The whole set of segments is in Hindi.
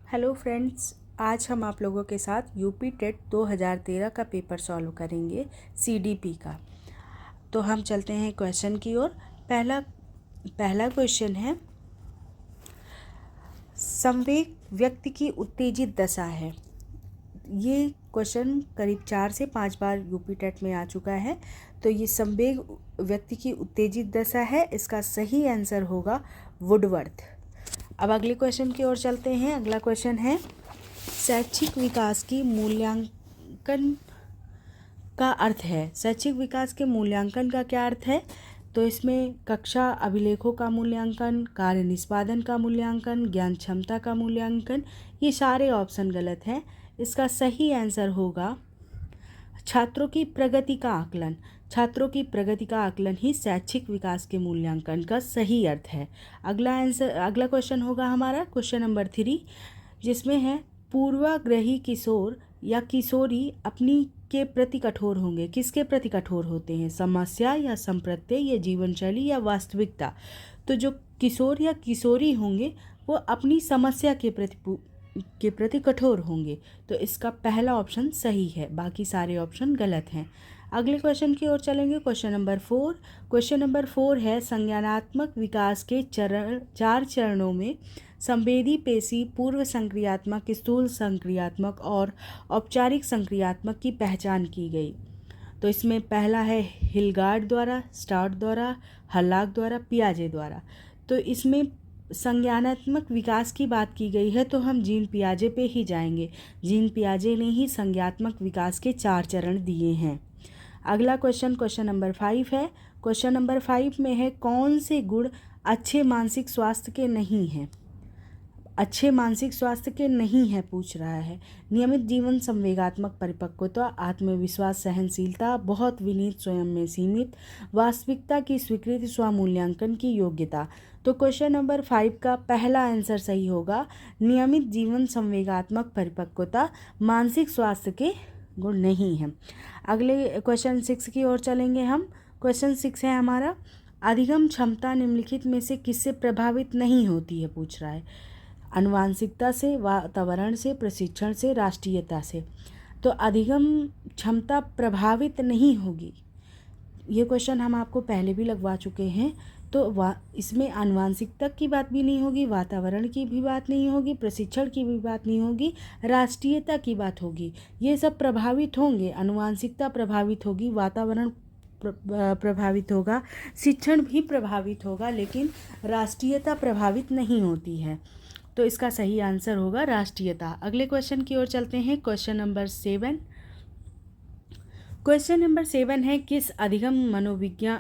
हेलो फ्रेंड्स, आज हम आप लोगों के साथ यूपी टेट 2013 का पेपर सॉल्व करेंगे सीडीपी का। तो हम चलते हैं क्वेश्चन की ओर। पहला क्वेश्चन है, संवेग व्यक्ति की उत्तेजित दशा है। ये क्वेश्चन करीब 4 से 5 बार यूपी टेट में आ चुका है। तो ये संवेग व्यक्ति की उत्तेजित दशा है, इसका सही आंसर होगा वुडवर्थ। अब अगले क्वेश्चन की ओर चलते हैं। अगला क्वेश्चन है, शैक्षिक विकास की मूल्यांकन का अर्थ है। शैक्षिक विकास के मूल्यांकन का क्या अर्थ है? तो इसमें कक्षा अभिलेखों का मूल्यांकन, कार्य निष्पादन का मूल्यांकन, ज्ञान क्षमता का मूल्यांकन, ये सारे ऑप्शन गलत हैं। इसका सही आंसर होगा छात्रों की प्रगति का आकलन। छात्रों की प्रगति का आकलन ही शैक्षिक विकास के मूल्यांकन का सही अर्थ है। अगला क्वेश्चन होगा हमारा क्वेश्चन नंबर 3, जिसमें है, पूर्वाग्रही किशोर या किशोरी अपनी के प्रति कठोर होंगे। किसके प्रति कठोर होते हैं? समस्या या संप्रत्यय या जीवन शैली या वास्तविकता? तो जो किशोर या किशोरी होंगे वो अपनी समस्या के प्रति कठोर होंगे। तो इसका पहला ऑप्शन सही है, बाकी सारे ऑप्शन गलत हैं। अगले क्वेश्चन की ओर चलेंगे। Question number 4। क्वेश्चन नंबर 4 है, संज्ञानात्मक विकास के 4 चरणों में संवेदी पेशी, पूर्व संक्रियात्मक, स्थूल संक्रियात्मक और औपचारिक संक्रियात्मक की पहचान की गई। तो इसमें पहला है हिलगार्ड द्वारा, स्टार्ट द्वारा, हल्लाक द्वारा, पियाजे द्वारा। तो इसमें संज्ञानात्मक विकास की बात की गई है, तो हम जीन पियाजे पे ही जाएंगे। जीन पियाजे ने ही संज्ञानात्मक विकास के 4 चरण दिए हैं। अगला क्वेश्चन नंबर 5 है। क्वेश्चन नंबर 5 में है, कौन से गुण अच्छे मानसिक स्वास्थ्य के नहीं हैं? अच्छे मानसिक स्वास्थ्य के नहीं है पूछ रहा है। नियमित जीवन, संवेगात्मक परिपक्वता, आत्मविश्वास, सहनशीलता, बहुत विनीत, स्वयं में सीमित, वास्तविकता की स्वीकृति, स्वमूल्यांकन की योग्यता। तो क्वेश्चन नंबर 5 का पहला आंसर सही होगा, नियमित जीवन, संवेगात्मक परिपक्वता मानसिक स्वास्थ्य के गुण नहीं है। अगले क्वेश्चन 6 की ओर चलेंगे हम। क्वेश्चन 6 है हमारा, अधिगम क्षमता निम्नलिखित में से किससे प्रभावित नहीं होती है पूछ रहा है। आनुवांशिकता से, वातावरण से, प्रशिक्षण से, राष्ट्रीयता से। तो अधिगम क्षमता प्रभावित नहीं होगी। ये क्वेश्चन हम आपको पहले भी लगवा चुके हैं। तो इसमें आनुवांशिकता की बात भी नहीं होगी, वातावरण की भी बात नहीं होगी, प्रशिक्षण की भी बात नहीं होगी, राष्ट्रीयता की बात होगी। ये सब प्रभावित होंगे। आनुवांशिकता प्रभावित होगी, वातावरण प्रभावित होगा, शिक्षण भी प्रभावित होगा, लेकिन राष्ट्रीयता प्रभावित नहीं होती है। तो इसका सही आंसर होगा राष्ट्रीयता। अगले क्वेश्चन की ओर चलते हैं। Question number 7। क्वेश्चन नंबर 7 है, किस अधिगम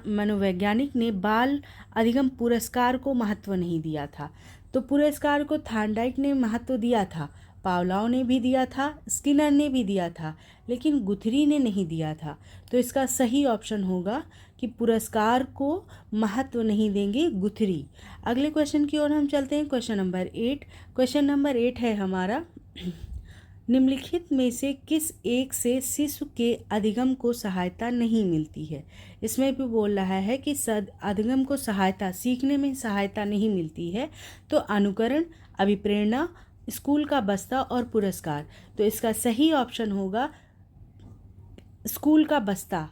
मनोवैज्ञानिक ने बाल अधिगम पुरस्कार को महत्व नहीं दिया था? तो पुरस्कार को थार्नडाइक ने महत्व दिया था, पावलोव ने भी दिया था, स्किनर ने भी दिया था, लेकिन गुथरी ने नहीं दिया था। तो इसका सही ऑप्शन होगा कि पुरस्कार को महत्व नहीं देंगे गुथरी। अगले क्वेश्चन की ओर हम चलते हैं। Question number 8। क्वेश्चन नंबर 8 है हमारा, निम्नलिखित में से किस एक से शिशु के अधिगम को सहायता नहीं मिलती है? इसमें भी बोल रहा है कि अधिगम को सहायता, सीखने में सहायता नहीं मिलती है। तो अनुकरण, अभिप्रेरणा, स्कूल का बस्ता और पुरस्कार। तो इसका सही ऑप्शन होगा स्कूल का बस्ता।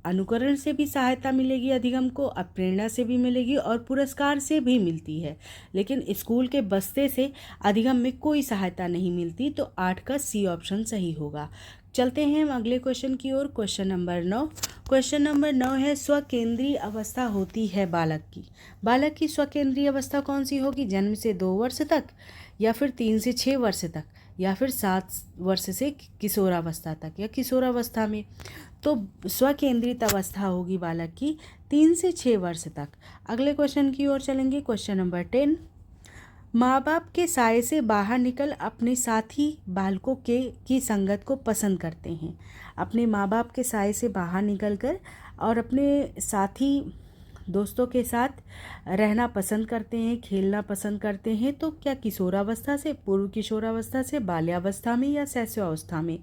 अनुकरण से भी सहायता मिलेगी अधिगम को, प्रेरणा से भी मिलेगी और पुरस्कार से भी मिलती है, लेकिन स्कूल के बस्ते से अधिगम में कोई सहायता नहीं मिलती। तो 8 का सी ऑप्शन सही होगा। चलते हैं हम अगले क्वेश्चन की ओर। Question number 9। क्वेश्चन नंबर 9 है, स्वकेंद्रीय अवस्था होती है बालक की। बालक की स्वकेंद्रीय अवस्था कौन सी होगी? जन्म से 2 वर्ष तक, या फिर 3 से 6 वर्ष तक, या फिर 7 वर्ष से किशोरावस्था तक, या किशोरावस्था में। तो स्वकेंद्रित अवस्था होगी बालक की 3 से 6 वर्ष तक। अगले क्वेश्चन की ओर चलेंगे। क्वेश्चन नंबर 10, माँ बाप के साए से बाहर निकल अपने साथी बालकों की संगत को पसंद करते हैं। अपने माँ बाप के साए से बाहर निकलकर और अपने साथी दोस्तों के साथ रहना पसंद करते हैं, खेलना पसंद करते हैं। तो क्या किशोरावस्था से, पूर्व किशोरावस्था से, बाल्यावस्था में या शैशवावस्था में?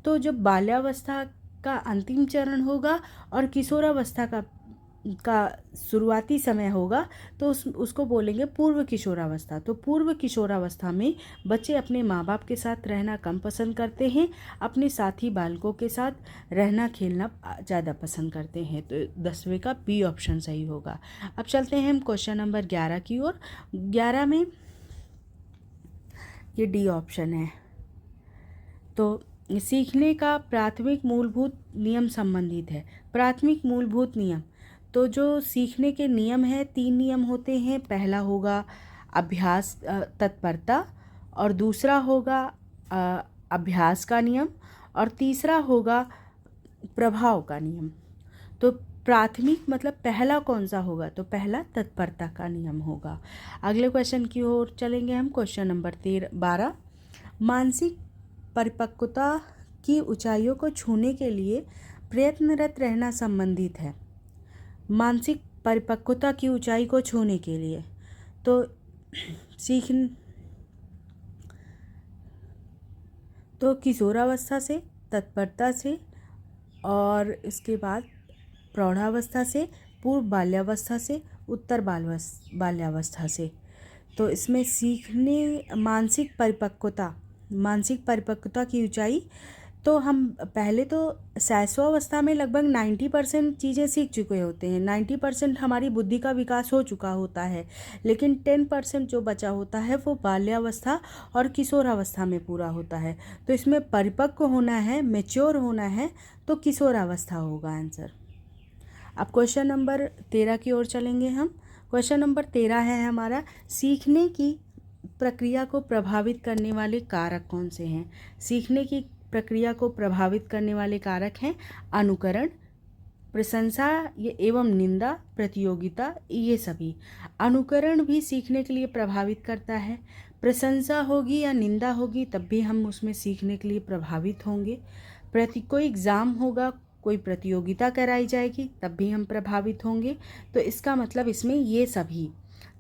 तो जब बाल्यावस्था का अंतिम चरण होगा और किशोरावस्था का का शुरुआती समय होगा तो उसको बोलेंगे पूर्व किशोरावस्था। तो पूर्व किशोरावस्था में बच्चे अपने माँ बाप के साथ रहना कम पसंद करते हैं, अपने साथी बालकों के साथ रहना खेलना ज़्यादा पसंद करते हैं। तो 10वें का बी ऑप्शन सही होगा। अब चलते हैं हम क्वेश्चन नंबर 11 की ओर। 11 में ये डी ऑप्शन है। तो सीखने का प्राथमिक मूलभूत नियम संबंधित है। प्राथमिक मूलभूत नियम, तो जो सीखने के नियम हैं 3 नियम होते हैं। पहला होगा अभ्यास तत्परता, और दूसरा होगा अभ्यास का नियम, और तीसरा होगा प्रभाव का नियम। तो प्राथमिक मतलब पहला कौन सा होगा? तो पहला तत्परता का नियम होगा। अगले क्वेश्चन की ओर चलेंगे हम। Question number 12। मानसिक परिपक्वता की ऊंचाइयों को छूने के लिए प्रयत्नरत रहना संबंधित है। मानसिक परिपक्वता की ऊंचाई को छूने के लिए तो किशोरावस्था से, तत्परता से, और इसके बाद प्रौढ़ावस्था से, पूर्व बाल्यावस्था से, उत्तर बाल्यावस्था से। तो इसमें सीखने मानसिक परिपक्वता की ऊंचाई, तो हम पहले तो शैशवावस्था में लगभग 90% चीज़ें सीख चुके होते हैं। 90% हमारी बुद्धि का विकास हो चुका होता है, लेकिन 10% जो बचा होता है वो बाल्यावस्था और किशोरावस्था में पूरा होता है। तो इसमें परिपक्व होना है, मैच्योर होना है, तो किशोरावस्था होगा आंसर। अब क्वेश्चन नंबर 13 की ओर चलेंगे हम। क्वेश्चन नंबर 13 है हमारा, सीखने की प्रक्रिया को प्रभावित करने वाले कारक कौन से हैं? सीखने की प्रक्रिया को प्रभावित करने वाले कारक हैं अनुकरण, प्रशंसा एवं निंदा, प्रतियोगिता, ये सभी। अनुकरण भी सीखने के लिए प्रभावित करता है। प्रशंसा होगी या निंदा होगी तब भी हम उसमें सीखने के लिए प्रभावित होंगे। कोई एग्ज़ाम होगा, कोई प्रतियोगिता कराई जाएगी तब भी हम प्रभावित होंगे। तो इसका मतलब इसमें ये सभी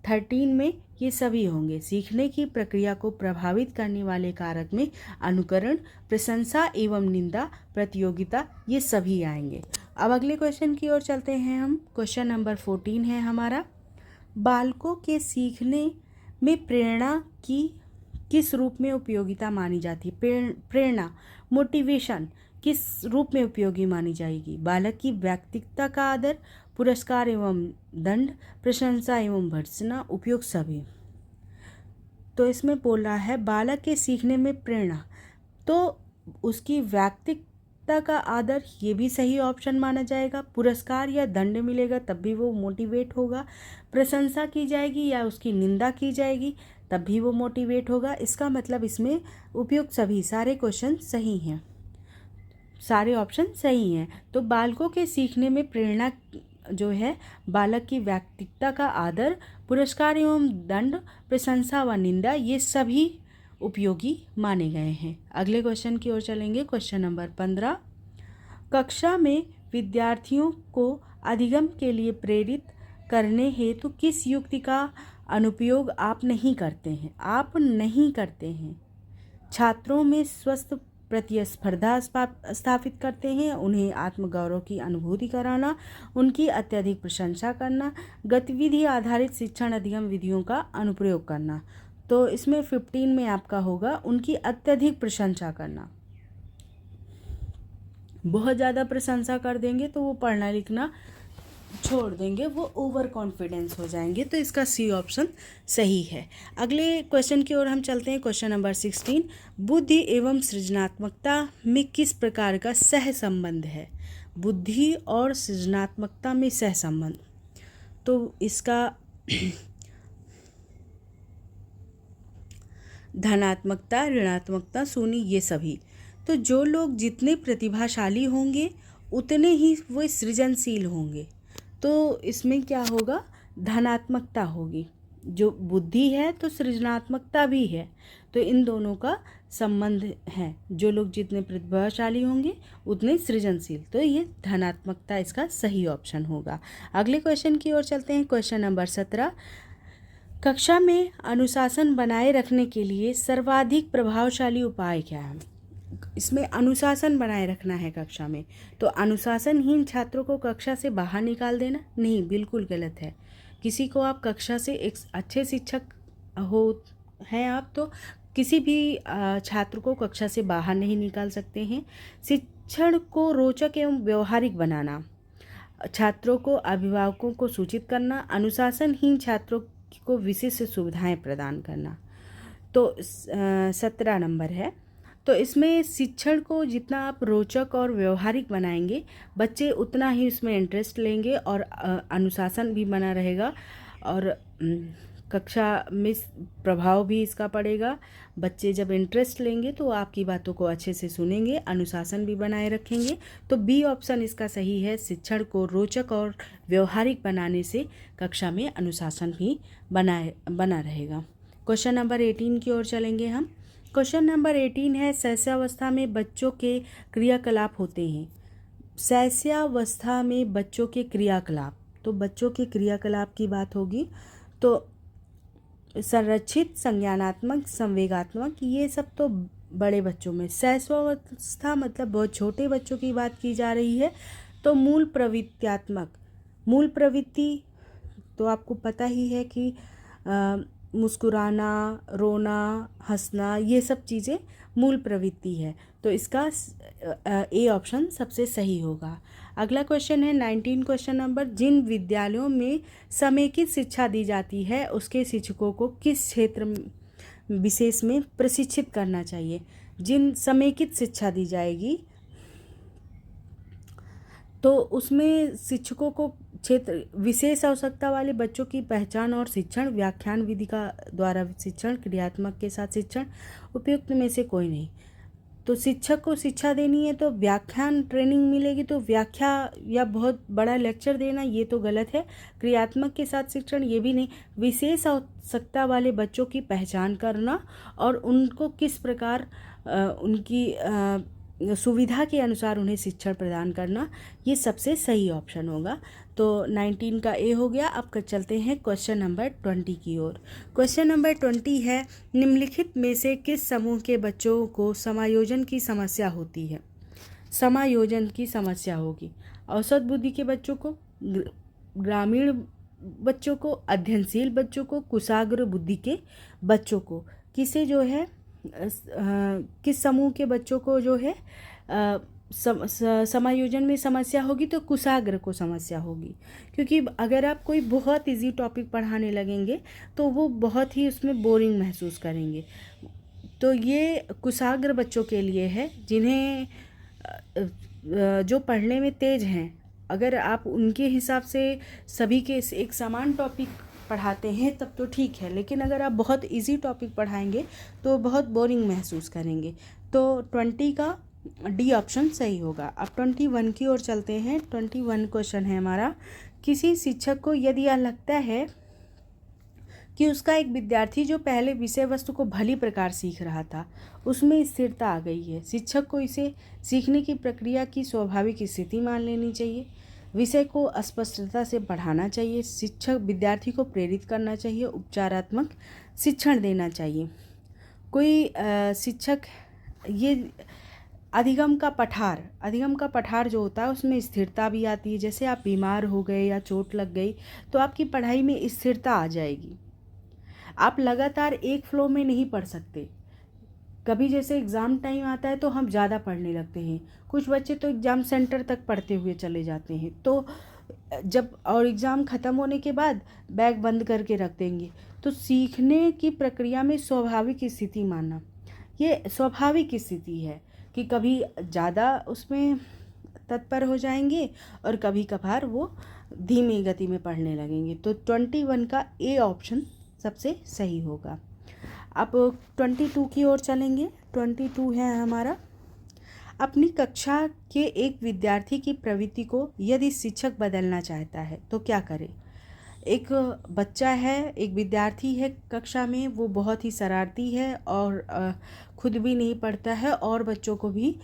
13 में ये सभी होंगे। सीखने की प्रक्रिया को प्रभावित करने वाले कारक में अनुकरण, प्रशंसा एवं निंदा, प्रतियोगिता, ये सभी आएंगे। अब अगले क्वेश्चन की ओर चलते हैं हम। क्वेश्चन नंबर 14 है हमारा, बालकों के सीखने में प्रेरणा की किस रूप में उपयोगिता मानी जाती है? प्रेरणा, मोटिवेशन किस रूप में उपयोगी मानी जाएगी? बालक की व्यक्तित्व का आदर, पुरस्कार एवं दंड, प्रशंसा एवं भर्त्सना, उपयोग सभी। तो इसमें बोल रहा है बालक के सीखने में प्रेरणा, तो उसकी व्यक्तित्व का आदर, ये भी सही ऑप्शन माना जाएगा। पुरस्कार या दंड मिलेगा तब भी वो मोटिवेट होगा। प्रशंसा की जाएगी या उसकी निंदा की जाएगी तब भी वो मोटिवेट होगा। इसका मतलब इसमें उपयुक्त सभी सारे क्वेश्चन सही हैं, सारे ऑप्शन सही हैं। तो बालकों के सीखने में प्रेरणा जो है, बालक की व्यक्तित्व का आदर, पुरस्कार एवं दंड, प्रशंसा व निंदा, ये सभी उपयोगी माने गए हैं। अगले क्वेश्चन की ओर चलेंगे। क्वेश्चन नंबर 15, कक्षा में विद्यार्थियों को अधिगम के लिए प्रेरित करने हेतु किस युक्ति का अनुप्रयोग आप नहीं करते हैं? छात्रों में स्वस्थ प्रतिस्पर्धा स्थापित करते हैं, उन्हें आत्मगौरव की अनुभूति कराना, उनकी अत्यधिक प्रशंसा करना, गतिविधि आधारित शिक्षण अधिगम विधियों का अनुप्रयोग करना। तो इसमें 15 में आपका होगा उनकी अत्यधिक प्रशंसा करना। बहुत ज़्यादा प्रशंसा कर देंगे तो वो पढ़ना लिखना छोड़ देंगे, वो ओवर कॉन्फिडेंस हो जाएंगे। तो इसका सी ऑप्शन सही है। अगले क्वेश्चन की ओर हम चलते हैं। क्वेश्चन नंबर 16, बुद्धि एवं सृजनात्मकता में किस प्रकार का सह संबंध है? बुद्धि और सृजनात्मकता में सह संबंध, तो इसका धनात्मकता, ऋणात्मकता, शून्य, ये सभी। तो जो लोग जितने प्रतिभाशाली होंगे उतने ही वो सृजनशील होंगे। तो इसमें क्या होगा? धनात्मकता होगी। जो बुद्धि है तो सृजनात्मकता भी है, तो इन दोनों का संबंध है। जो लोग जितने प्रतिभाशाली होंगे उतने सृजनशील, तो ये धनात्मकता इसका सही ऑप्शन होगा। अगले क्वेश्चन की ओर चलते हैं। क्वेश्चन नंबर 17, कक्षा में अनुशासन बनाए रखने के लिए सर्वाधिक प्रभावशाली उपाय क्या है? इसमें अनुशासन बनाए रखना है कक्षा में। तो अनुशासनहीन छात्रों को कक्षा से बाहर निकाल देना नहीं, बिल्कुल गलत है। किसी को आप कक्षा से एक अच्छे शिक्षक हो हैं आप तो किसी भी छात्र को कक्षा से बाहर नहीं निकाल सकते हैं। शिक्षण को रोचक एवं व्यवहारिक बनाना, छात्रों को अभिभावकों को सूचित करना, अनुशासनहीन छात्रों को विशिष्ट सुविधाएं प्रदान करना। तो 17 नंबर है। तो इसमें शिक्षण को जितना आप रोचक और व्यवहारिक बनाएंगे, बच्चे उतना ही उसमें इंटरेस्ट लेंगे और अनुशासन भी बना रहेगा और कक्षा में प्रभाव भी इसका पड़ेगा। बच्चे जब इंटरेस्ट लेंगे तो आपकी बातों को अच्छे से सुनेंगे, अनुशासन भी बनाए रखेंगे। तो बी ऑप्शन इसका सही है। शिक्षण को रोचक और व्यवहारिक बनाने से कक्षा में अनुशासन भी बना रहेगा। क्वेश्चन नंबर 18 की ओर चलेंगे हम। क्वेश्चन नंबर 18 है, शैशवावस्था में बच्चों के क्रियाकलाप होते हैं। शैशवावस्था में बच्चों के क्रियाकलाप, तो बच्चों के क्रियाकलाप की बात होगी तो संरक्षित, संज्ञानात्मक, संवेगात्मक, ये सब तो बड़े बच्चों में। शैशवावस्था मतलब बहुत छोटे बच्चों की बात की जा रही है। तो मूल प्रवृत्त्यात्मक, मूल प्रवृत्ति तो आपको पता ही है कि मुस्कुराना, रोना, हंसना, ये सब चीज़ें मूल प्रवृत्ति है। तो इसका ए ऑप्शन सबसे सही होगा। अगला क्वेश्चन है 19 क्वेश्चन नंबर, जिन विद्यालयों में समेकित शिक्षा दी जाती है उसके शिक्षकों को किस क्षेत्र विशेष में प्रशिक्षित करना चाहिए। जिन समेकित शिक्षा दी जाएगी तो उसमें शिक्षकों को क्षेत्र विशेष आवश्यकता वाले बच्चों की पहचान और शिक्षण, व्याख्यान विधि का द्वारा शिक्षण, क्रियात्मक के साथ शिक्षण, उपयुक्त में से कोई नहीं। तो शिक्षक को शिक्षा देनी है तो व्याख्यान ट्रेनिंग मिलेगी, तो व्याख्या या बहुत बड़ा लेक्चर देना ये तो गलत है। क्रियात्मक के साथ शिक्षण ये भी नहीं। विशेष आवश्यकता वाले बच्चों की पहचान करना और उनको किस प्रकार उनकी सुविधा के अनुसार उन्हें शिक्षण प्रदान करना, ये सबसे सही ऑप्शन होगा। तो 19 का ए हो गया। अब चलते हैं क्वेश्चन नंबर 20 की ओर। क्वेश्चन नंबर 20 है, निम्नलिखित में से किस समूह के बच्चों को समायोजन की समस्या होती है। समायोजन की समस्या होगी औसत बुद्धि के बच्चों को, ग्रामीण बच्चों को, अध्ययनशील बच्चों को, कुशाग्र बुद्धि के बच्चों को। किसे जो है किस समूह के बच्चों को जो है समायोजन में समस्या होगी, तो कुशाग्र को समस्या होगी। क्योंकि अगर आप कोई बहुत इजी टॉपिक पढ़ाने लगेंगे तो वो बहुत ही उसमें बोरिंग महसूस करेंगे। तो ये कुशाग्र बच्चों के लिए है, जिन्हें जो पढ़ने में तेज हैं। अगर आप उनके हिसाब से सभी के एक समान टॉपिक पढ़ाते हैं तब तो ठीक है, लेकिन अगर आप बहुत इजी टॉपिक पढ़ाएंगे तो बहुत बोरिंग महसूस करेंगे। तो 20 का डी ऑप्शन सही होगा। अब 21 की ओर चलते हैं। 21 क्वेश्चन है हमारा, किसी शिक्षक को यदि यह लगता है कि उसका एक विद्यार्थी जो पहले विषय वस्तु को भली प्रकार सीख रहा था उसमें स्थिरता आ गई है, शिक्षक को इसे सीखने की प्रक्रिया की स्वाभाविक स्थिति मान लेनी चाहिए। विषय को स्पष्टता से पढ़ाना चाहिए। शिक्षक विद्यार्थी को प्रेरित करना चाहिए। उपचारात्मक शिक्षण देना चाहिए। कोई शिक्षक ये अधिगम का पठार जो होता है उसमें स्थिरता भी आती है। जैसे आप बीमार हो गए या चोट लग गई तो आपकी पढ़ाई में स्थिरता आ जाएगी। आप लगातार एक फ्लो में नहीं पढ़ सकते। कभी जैसे एग्ज़ाम टाइम आता है तो हम ज़्यादा पढ़ने लगते हैं। कुछ बच्चे तो एग्ज़ाम सेंटर तक पढ़ते हुए चले जाते हैं, तो जब और एग्ज़ाम ख़त्म होने के बाद बैग बंद करके रख देंगे। तो सीखने की प्रक्रिया में स्वाभाविक स्थिति मानना, ये स्वाभाविक स्थिति है कि कभी ज़्यादा उसमें तत्पर हो जाएंगे और कभी कभार वो धीमी गति में पढ़ने लगेंगे। तो 21 का ए ऑप्शन सबसे सही होगा। अब 22 की ओर चलेंगे। 22 है हमारा, अपनी कक्षा के एक विद्यार्थी की प्रवृत्ति को यदि शिक्षक बदलना चाहता है तो क्या करे। एक बच्चा है, एक विद्यार्थी है कक्षा में, वो बहुत ही शरारती है और खुद भी नहीं पढ़ता है और बच्चों को भी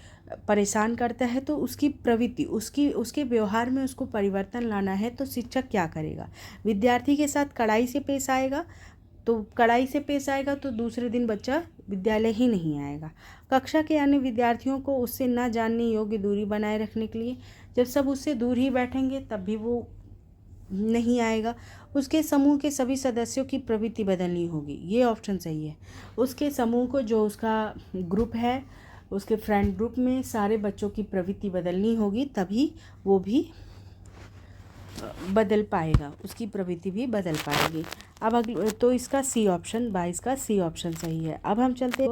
परेशान करता है। तो उसकी प्रवृत्ति, उसके व्यवहार में उसको परिवर्तन लाना है तो शिक्षक क्या करेगा। विद्यार्थी के साथ कड़ाई से पेश आएगा, तो कड़ाई से पेश आएगा तो दूसरे दिन बच्चा विद्यालय ही नहीं आएगा। कक्षा के अन्य विद्यार्थियों को उससे न जानने योग्य दूरी बनाए रखने के लिए, जब सब उससे दूर ही बैठेंगे तब भी वो नहीं आएगा। उसके समूह के सभी सदस्यों की प्रवृत्ति बदलनी होगी, ये ऑप्शन सही है। उसके समूह को, जो उसका ग्रुप है, उसके फ्रेंड ग्रुप में सारे बच्चों की प्रवृत्ति बदलनी होगी, तभी वो भी बदल पाएगा, उसकी प्रवृत्ति भी बदल पाएगी। अब अगले, तो इसका सी ऑप्शन, 22 का सी ऑप्शन सही है। अब हम चलते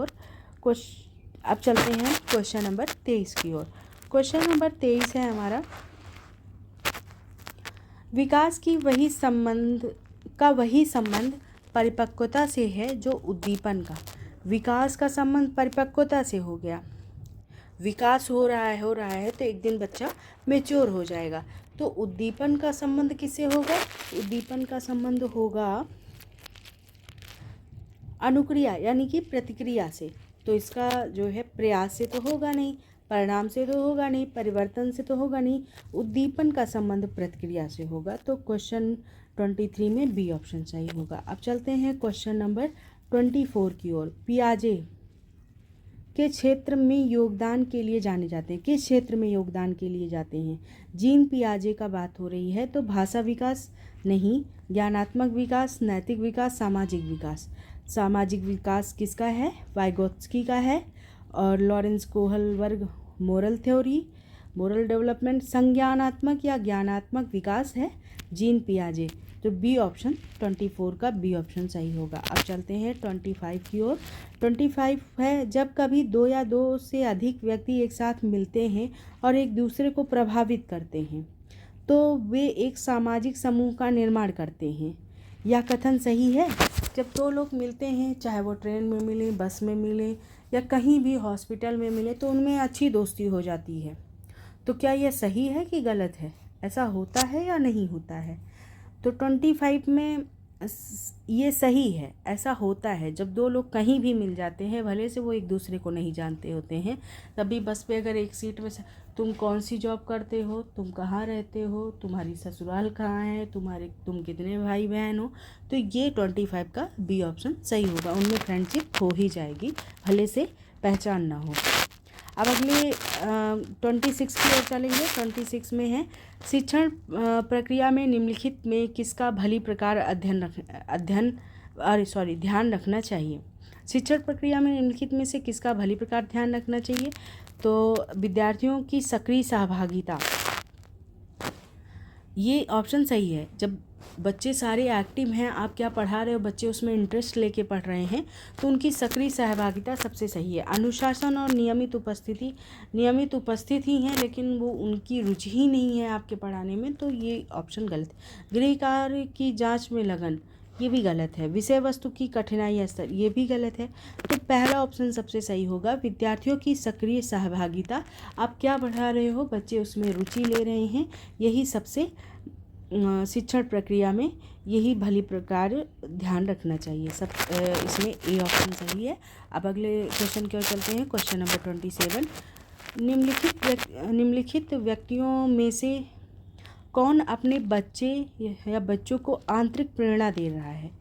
हैं क्वेश्चन नंबर 23 की ओर। क्वेश्चन नंबर 23 है हमारा, विकास की वही संबंध परिपक्वता से है जो उद्दीपन का। विकास का संबंध परिपक्वता से हो गया, विकास हो रहा है तो एक दिन बच्चा मैच्योर हो जाएगा। तो उद्दीपन का संबंध किससे होगा? उद्दीपन का संबंध होगा अनुक्रिया यानी कि प्रतिक्रिया से। तो इसका जो है प्रयास से तो होगा नहीं, परिणाम से तो होगा नहीं, परिवर्तन से तो होगा नहीं, उद्दीपन का संबंध प्रतिक्रिया से होगा। तो क्वेश्चन 23 में बी ऑप्शन सही होगा। अब चलते हैं क्वेश्चन नंबर 24 की ओर। पियाजे के क्षेत्र में योगदान के लिए जाने जाते हैं, किस क्षेत्र में योगदान के लिए जाते हैं? जीन पियाजे का बात हो रही है, तो भाषा विकास नहीं, ज्ञानात्मक विकास, नैतिक विकास, सामाजिक विकास। सामाजिक विकास किसका है? वाइगोत्स्की का है। और Lawrence Kohlberg moral theory, moral development, संज्ञानात्मक या ज्ञानात्मक विकास है जीन पियाजे। तो बी ऑप्शन 24 का बी ऑप्शन सही होगा। अब चलते हैं 25 की ओर। 25 है, जब कभी दो या दो से अधिक व्यक्ति एक साथ मिलते हैं और एक दूसरे को प्रभावित करते हैं तो वे एक सामाजिक समूह का निर्माण करते हैं। यह कथन सही है? जब दो लोग मिलते हैं, चाहे वो ट्रेन में मिले, बस में मिले या कहीं भी हॉस्पिटल में मिले, तो उनमें अच्छी दोस्ती हो जाती है। तो क्या यह सही है कि गलत है? ऐसा होता है या नहीं होता है? तो 25 में ये सही है, ऐसा होता है। जब दो लोग कहीं भी मिल जाते हैं, भले से वो एक दूसरे को नहीं जानते होते हैं, तभी बस पे अगर एक सीट में से, तुम कौन सी जॉब करते हो, तुम कहाँ रहते हो, तुम्हारी ससुराल कहाँ है, तुम कितने भाई बहन हो, तो ये 25 का बी ऑप्शन सही होगा। उनमें फ्रेंडशिप हो ही जाएगी, भले से पहचान ना हो। अब अगले 26 की ओर चलेंगे। 26 में है, शिक्षण प्रक्रिया में निम्नलिखित में किसका भली प्रकार ध्यान रखना चाहिए? शिक्षण प्रक्रिया में निम्नलिखित में से किसका भली प्रकार ध्यान रखना चाहिए? तो विद्यार्थियों की सक्रिय सहभागिता, ये ऑप्शन सही है। जब बच्चे सारे एक्टिव हैं, आप क्या पढ़ा रहे हो, बच्चे उसमें इंटरेस्ट लेके पढ़ रहे हैं, तो उनकी सक्रिय सहभागिता सबसे सही है। अनुशासन और नियमित उपस्थित ही हैं, लेकिन वो उनकी रुचि ही नहीं है आपके पढ़ाने में, तो ये ऑप्शन गलत है। गृह कार्य की जांच में लगन, ये भी गलत है। विषय वस्तु की कठिनाई स्तर, ये भी गलत है। तो पहला ऑप्शन सबसे सही होगा, विद्यार्थियों की सक्रिय सहभागिता। आप क्या पढ़ा रहे हो, बच्चे उसमें रुचि ले रहे हैं, यही सबसे शिक्षण प्रक्रिया में यही भली प्रकार ध्यान रखना चाहिए। सब इसमें ए ऑप्शन सही है। अब अगले क्वेश्चन की ओर चलते हैं। क्वेश्चन नंबर 27, निम्नलिखित व्यक्तियों में से कौन अपने बच्चे या बच्चों को आंतरिक प्रेरणा दे रहा है?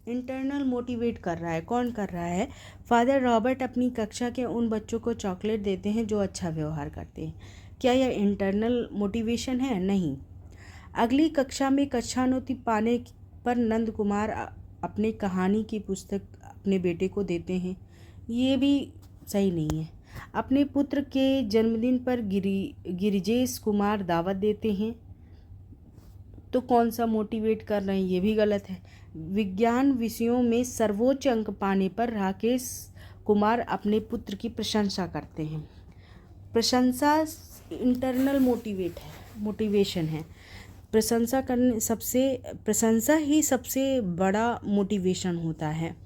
इंटरनल मोटिवेट कर रहा है, कौन कर रहा है? फादर रॉबर्ट अपनी कक्षा के उन बच्चों को चॉकलेट देते हैं जो अच्छा व्यवहार करते हैं। क्या यह इंटरनल मोटिवेशन है? नहीं। अगली कक्षा में कक्षानोत्ती पाने पर नंद कुमार अपने कहानी की पुस्तक अपने बेटे को देते हैं, ये भी सही नहीं है। अपने पुत्र के जन्मदिन पर गिरिजेश कुमार दावत देते हैं, तो कौन सा मोटिवेट कर रहे हैं? ये भी गलत है। विज्ञान विषयों में सर्वोच्च अंक पाने पर राकेश कुमार अपने पुत्र की प्रशंसा करते हैं। प्रशंसा इंटरनल मोटिवेशन है। प्रशंसा ही सबसे बड़ा मोटिवेशन होता है।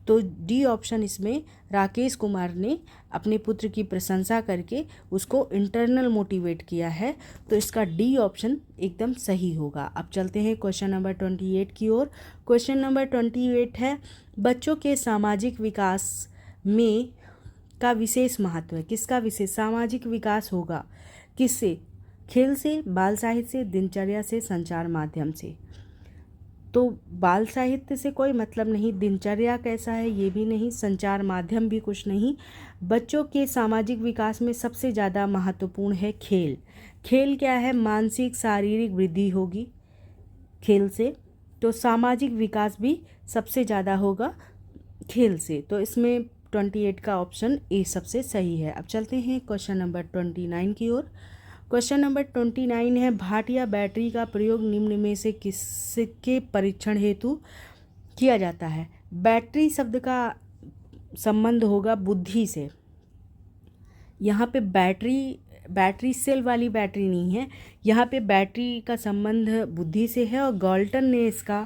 तो डी ऑप्शन इसमें राकेश कुमार ने अपने पुत्र की प्रशंसा करके उसको इंटरनल मोटिवेट किया है, तो इसका डी ऑप्शन एकदम सही होगा। अब चलते हैं क्वेश्चन नंबर 28 की ओर। क्वेश्चन नंबर 28 है, बच्चों के सामाजिक विकास में का विशेष महत्व है। किसका विशेष सामाजिक विकास होगा? किससे? खेल से, बाल साहित्य से, दिनचर्या से, संचार माध्यम से। तो बाल साहित्य से कोई मतलब नहीं, दिनचर्या कैसा है ये भी नहीं, संचार माध्यम भी कुछ नहीं। बच्चों के सामाजिक विकास में सबसे ज़्यादा महत्वपूर्ण है खेल। खेल क्या है? मानसिक शारीरिक वृद्धि होगी खेल से, तो सामाजिक विकास भी सबसे ज़्यादा होगा खेल से। तो इसमें 28 का ऑप्शन ए सबसे सही है। अब चलते हैं क्वेश्चन नंबर 29 की ओर। क्वेश्चन नंबर 29 है, भाटिया बैटरी का प्रयोग निम्न में से किसके परीक्षण हेतु किया जाता है? बैटरी शब्द का संबंध होगा बुद्धि से। यहाँ पे बैटरी सेल वाली बैटरी नहीं है, यहाँ पे बैटरी का संबंध बुद्धि से है, और गॉल्टन ने इसका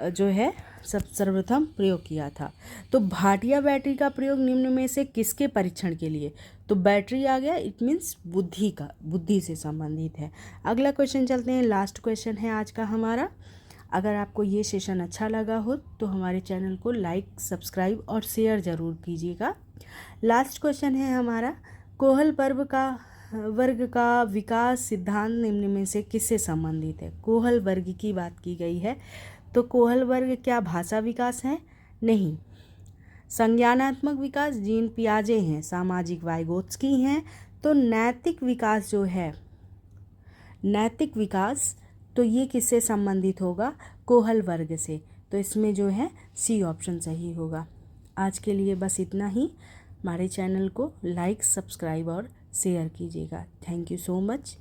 जो है सर्वप्रथम प्रयोग किया था। तो भाटिया बैटरी का प्रयोग निम्न में से किसके परीक्षण के लिए? तो बैटरी आ गया, इट मीन्स बुद्धि से संबंधित है। अगला क्वेश्चन चलते हैं, लास्ट क्वेश्चन है आज का हमारा। अगर आपको ये सेशन अच्छा लगा हो तो हमारे चैनल को लाइक, सब्सक्राइब और शेयर ज़रूर कीजिएगा। लास्ट क्वेश्चन है हमारा, कोहल वर्ग का विकास सिद्धांत निम्न में से किससे संबंधित है? कोहल वर्ग की बात की गई है, तो कोहल वर्ग क्या भाषा विकास है? नहीं। संज्ञानात्मक विकास जीन पियाजे हैं, सामाजिक वाइगोत्स्की हैं। तो नैतिक विकास जो है, नैतिक विकास, तो ये किससे संबंधित होगा? कोहल वर्ग से। तो इसमें जो है सी ऑप्शन सही होगा। आज के लिए बस इतना ही। हमारे चैनल को लाइक, सब्सक्राइब और शेयर कीजिएगा। Thank you so much.